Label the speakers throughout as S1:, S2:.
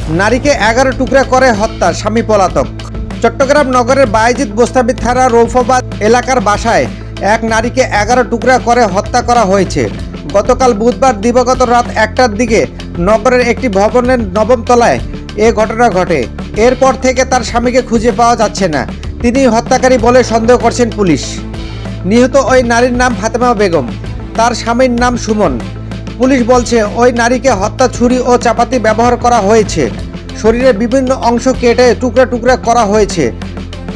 S1: নারীকে 11 টুকরা করে হত্যা, স্বামী পলাতক। চট্টগ্রাম নগরের বায়েজিদ বোস্তামি থানা রৌফাবাদ এলাকার বাসায় এক নারীকে 11 টুকরা করে হত্যা করা হয়েছে। গতকাল বুধবার দিবাগত রাত 1টার দিকে নগরের একটি ভবনের 9ম তলায় এ ঘটনা ঘটে। এরপর থেকে তার স্বামীকে খুঁজে পাওয়া যাচ্ছে না। তিনি হত্যাকারী বলে সন্দেহ করছেন পুলিশ। নিহত ওই নারীর নাম ফাতেমা বেগম, তার স্বামীর নাম সুমন। পুলিশ বলছে ওই নারীকে হত্যা ছুরি ও চাপাতি ব্যবহার করা হয়েছে। শরীরের বিভিন্ন অংশ কেটে টুকরা টুকরা করা হয়েছে।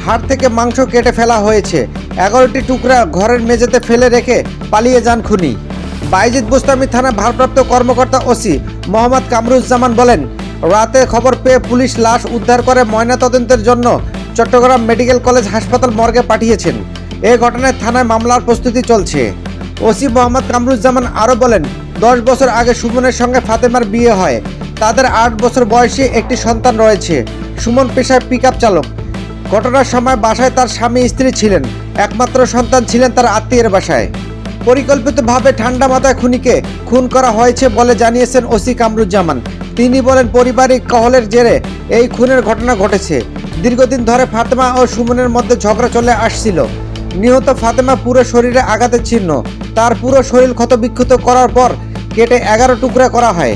S1: হাড় থেকে মাংস কেটে ফেলা হয়েছে। 11টি টুকরা ঘরের মেঝেতে ফেলে রেখে পালিয়ে যান খুনি। বায়েজিদ বোস্তামি থানা ভারপ্রাপ্ত কর্মকর্তা ওসি মোহাম্মদ কামরুজ্জামান বলেন, রাতে খবর পেয়ে পুলিশ লাশ উদ্ধার করে ময়নাতদন্তের জন্য চট্টগ্রাম মেডিকেল কলেজ হাসপাতাল মর্গে পাঠিয়েছেন। এ ঘটনায় থানায় মামলার প্রস্তুতি চলছে। ওসি মোহাম্মদ কামরুজ্জামান আরও বলেন, 10 বছর আগে সুমনের সঙ্গে ফাতেমার বিয়ে হয়। তাদের 8 বছর বয়সী একটি সন্তান রয়েছে। সুমন পেশায় পিকআপ চালক। ঘটনার সময় বাসায় তার স্বামী স্ত্রী ছিলেন। একমাত্র সন্তান ছিলেন তার আত্মীয়ের বাসায়। পরিকল্পিতভাবে ঠান্ডা মাথায় খুনিকে খুন করা হয়েছে বলে জানিয়েছেন ওসি কামরুজ্জামান। তিনি বলেন, পারিবারিক কলহের জেরে এই খুনের ঘটনা ঘটেছে। দীর্ঘদিন ধরে ফাতেমা ও সুমনের মধ্যে ঝগড়া চলে আসছিল। নিহত ফাতেমা পুরো শরীরে আঘাতের চিহ্ন। তার পুরো শরীর ক্ষতবিক্ষত করার পর কেটে 11 টুকরা করা হয়।